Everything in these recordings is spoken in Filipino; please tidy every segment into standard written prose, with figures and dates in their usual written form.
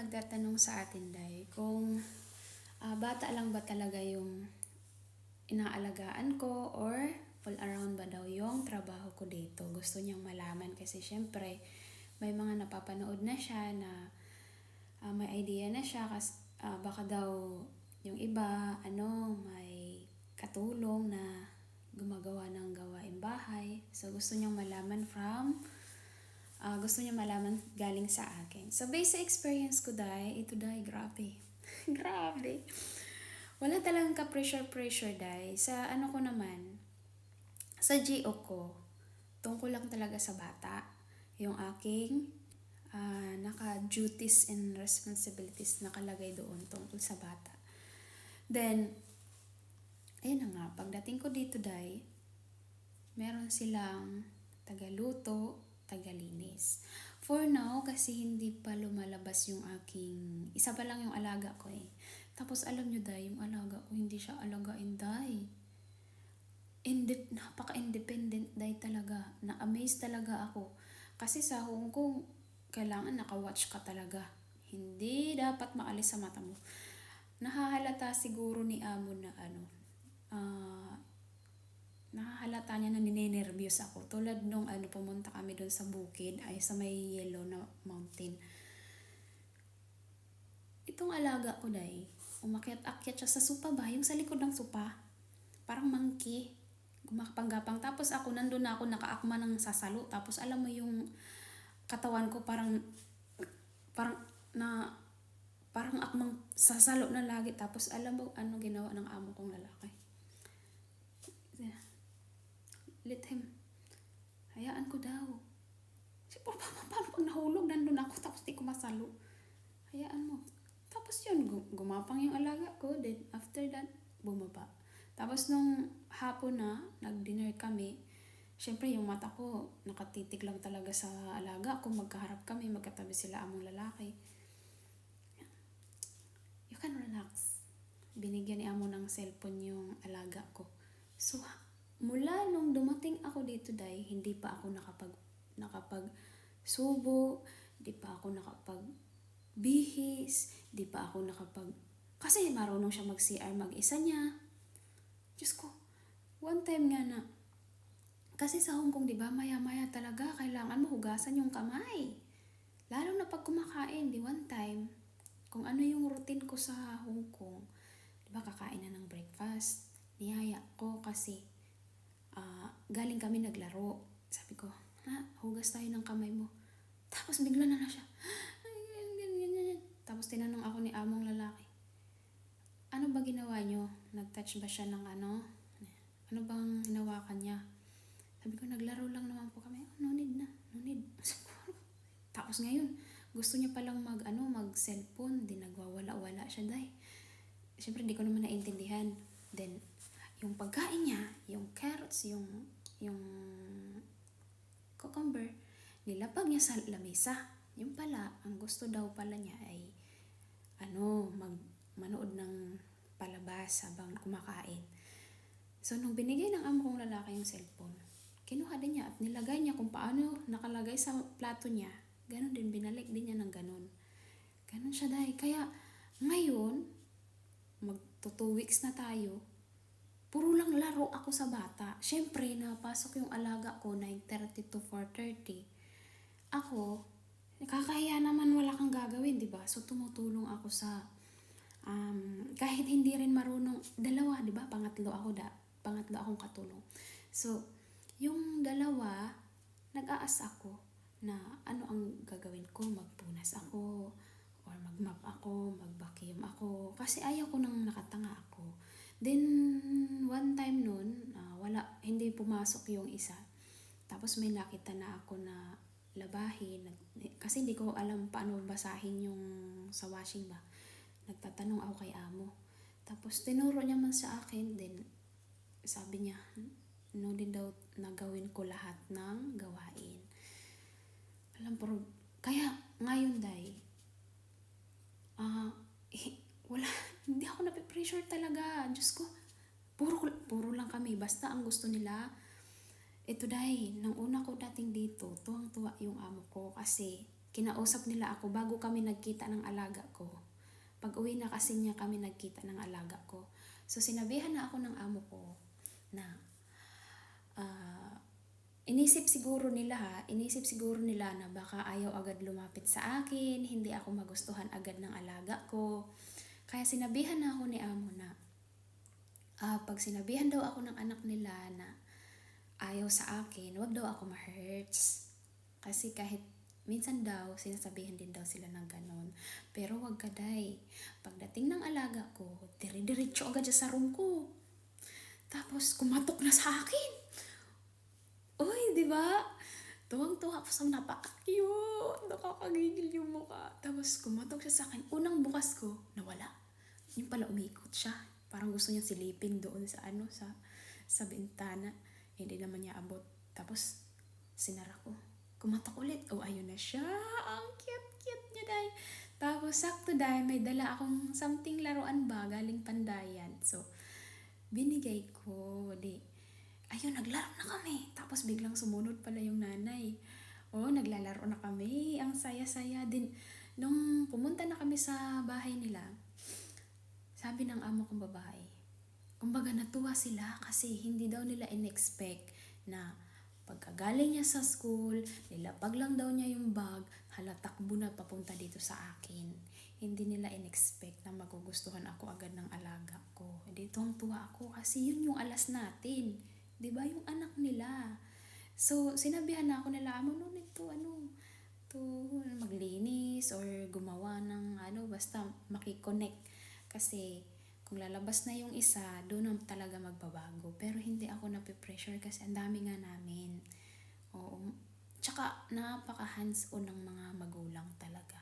nagtatanong sa atin, Day, kung bata lang ba talaga yung inaalagaan ko or all around ba daw yung trabaho ko dito. Gusto niyang malaman kasi syempre may mga napapanood na siya na may idea na siya kasi baka daw yung iba may katulong na gumagawa ng gawaing bahay. So gusto niyang malaman galing sa akin. So, based sa experience ko, grabe. Grabe. Wala talagang ka-pressure, Sa ko naman, sa GO ko, tungkol lang talaga sa bata. Yung aking naka-duties and responsibilities nakalagay doon tungkol sa bata. Then, ayun na nga, pagdating ko dito, meron silang tagaluto, tagalinis. For now, kasi hindi pa lumalabas yung isa pa lang yung alaga ko eh. Tapos alam nyo, yung alaga ko, hindi siya alagain, napaka-independent, talaga. Na-amaze talaga ako. Kasi sa Hong Kong, kailangan naka-watch ka talaga. Hindi dapat maalis sa mata mo. Nahahalata siguro ni amo na nahahalata niya na ninenervyos ako. Tulad nung pumunta kami doon sa bukid, sa may yellow na mountain. Itong alaga ko, umakyat-akyat siya sa supa ba? Yung sa likod ng supa. Parang monkey. Gumapanggapang. Tapos ako, nandun na ako, nakaakma ng sasalo. Tapos alam mo yung katawan ko parang akmang sasalo na lagi. Tapos alam mo ano ginawa ng amo kong lalaki? Let him. Hayaan ko daw. Siyempre, paano pag nahulog, nandun ako, tapos di ko masalo. Hayaan mo. Tapos yun, gumapang yung alaga ko. Then, after that, bumaba. Tapos nung hapon na, nag-dinner kami, siyempre yung mata ko, nakatitig lang talaga sa alaga ko. Magkaharap kami, magkatabi sila among lalaki. You can relax. Binigyan ni amo ng cellphone yung alaga ko. So, mula nung dumating ako dito, hindi pa ako nakapag-subo, di pa ako nakapag-bihis, di pa ako kasi marunong siya mag-CR mag-isa niya. Diyos ko, one time nga na, kasi sa Hong Kong, di ba, maya-maya talaga, kailangan mo hugasan yung kamay. Lalo na pag kumakain, one time, kung ano yung routine ko sa Hong Kong, di ba, kakain na ng breakfast. Niyaya ko kasi galing kami naglaro. Sabi ko, hugas tayo ng kamay mo. Tapos bigla na siya. Tapos tinanong ako ni among lalaki, ano ba ginawa nyo? Nag-touch ba siya ng ano? Ano bang hinawakan niya? Sabi ko, naglaro lang naman po kami. No need na. No need. Tapos ngayon, gusto niya palang mag-cellphone. Di nagwawala-wala siya, Siyempre, di ko naman naintindihan. Then, yung pagkain niya, yung carrots, yung cucumber, nilapag niya sa lamesa. Yung pala, ang gusto daw pala niya ay manood ng palabas habang kumakain. So, nung binigay ng amo kong lalaki yung cellphone, kinuha din niya at nilagay niya kung paano nakalagay sa plato niya. Ganon din, binalik din niya ng ganon. Ganon siya, Kaya, ngayon, magto 2 weeks na tayo, puro lang laro ako sa bata. Siyempre, napasok yung alaga ko, 9:30 to 4:30. Ako, nakakahiya naman, wala kang gagawin, di ba? So, tumutulong ako sa, kahit hindi rin marunong, dalawa, di ba? Pangatlo akong katulong. So, yung dalawa, nag-aas ako na ano ang gagawin ko, magpunas ako, or mag-mop ako, mag-vacuum ako, kasi ayaw ko nang nakatanga ako. Then, one time nun, hindi pumasok yung isa. Tapos may nakita na ako na labahin, kasi hindi ko alam paano basahin yung sa washing ba. Nagtatanong ako kay amo. Tapos tinuro niya man sa akin, then sabi niya, no din daw nagawin ko lahat ng gawain. Kaya ngayon, wala, hindi ako napipressure talaga. Diyos ko, puro lang kami. Basta ang gusto nila, ito nang una ko dating dito, tuwang-tuwa yung amo ko kasi kinausap nila ako bago kami nagkita ng alaga ko. Pag uwi na kasi niya kami nagkita ng alaga ko. So sinabihan na ako ng amo ko na inisip siguro nila na baka ayaw agad lumapit sa akin, hindi ako magustuhan agad ng alaga ko. Kaya sinabihan na ako ni amo na pag sinabihan daw ako ng anak nila na ayaw sa akin, wag daw ako ma-hurts. Kasi kahit minsan daw, sinasabihan din daw sila ng ganon. Pero wag ka day. Pagdating ng alaga ko, dire-diretso agad siya sa room ko. Tapos kumatok na sa akin. Uy, di ba? Tuwang-tuwa ako sa napaka-cute. Nakakagigil yung mukha. Tapos kumatok siya sa akin. Unang bukas ko, nawala. Yung pala umikot siya. Parang gusto niya silipin doon sa bintana. Hindi naman niya abot. Tapos sinara ko. Kumatok ulit. Oh, ayun na siya. Ang cute-cute niya, day. Tapos sakto, day, may dala akong something laruan ba galing Pandayan. So, binigay ko. Ayun, naglaro na kami. Tapos biglang sumunod pala yung nanay. Oh, naglalaro na kami. Ang saya-saya din. Nung pumunta na kami sa bahay nila, sabi ng amo kong babae, kumbaga natuwa sila kasi hindi daw nila in-expect na pagkagaling niya sa school, nilapag lang daw niya yung bag, halatakbo na papunta dito sa akin. Hindi nila in-expect na magugustuhan ako agad ng alaga ko. Hindi tuwang-tuwa ako kasi yun yung alas natin. 'Di ba yung anak nila? So, sinabihan na ako nila, amo no nito, to maglinis or gumawa ng basta makikonnect. Kasi, kung lalabas na yung isa, doon na talaga magbabago. Pero hindi ako napipressure kasi ang dami nga namin. Oo. Tsaka, napaka-hands-on ng mga magulang talaga.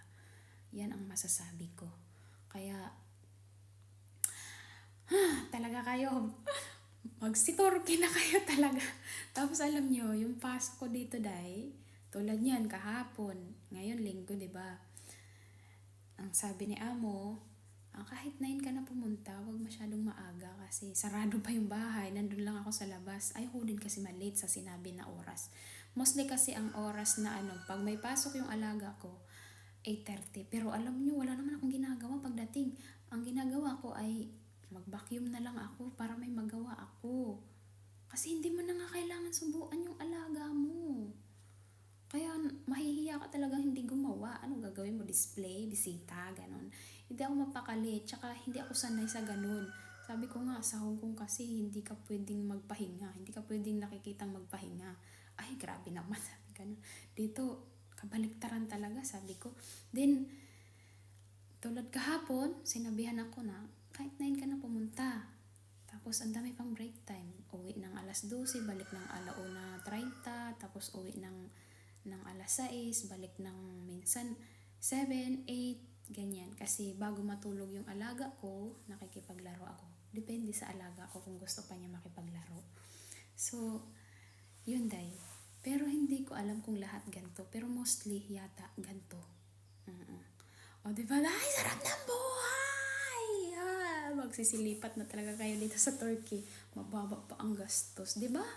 Yan ang masasabi ko. Kaya, talaga kayo, magsitorke na kayo talaga. Tapos alam nyo, yung pasok ko dito, day, tulad niyan, kahapon, ngayon linggo, diba? Ang sabi ni amo, kahit 9 ka na pumunta, wag masyadong maaga kasi sarado pa yung bahay, nandun lang ako sa labas. Ayoko din kasi malate sa sinabi na oras. Mostly kasi ang oras na pag may pasok yung alaga ko, 8:30. Pero alam nyo, wala naman akong ginagawa pagdating. Ang ginagawa ko ay mag-vacuum na lang ako para may magawa ako. Kasi hindi mo na nga kailangan subuan yung alaga mo. Kaya mahihiya ka talagang hindi gumawa. Ano gagawin mo? Display? Bisita? Ganon. Hindi ako mapakali. Tsaka hindi ako sanay sa ganon. Sabi ko nga, sa Hong Kong kasi hindi ka pwedeng magpahinga. Hindi ka pwedeng nakikitang magpahinga. Ay, grabe naman. Sabi ganon. Dito, kabaliktaran talaga, sabi ko. Then, tulad kahapon, sinabihan ako na, kahit 9 ka na pumunta. Tapos, ang dami pang break time. Uwi ng alas 12, balik ng 1:30, tapos uwi ng alas 6, balik ng minsan 7, 8, ganyan. Kasi bago matulog yung alaga ko, nakikipaglaro ako. Depende sa alaga ko kung gusto pa niya makipaglaro. So, yun day. Pero hindi ko alam kung lahat ganito. Pero mostly yata ganito. O, diba? Ay, sarap ng buhay! Magsisilipat na talaga kayo dito sa Turkey. Mababa pa ang gastos, diba?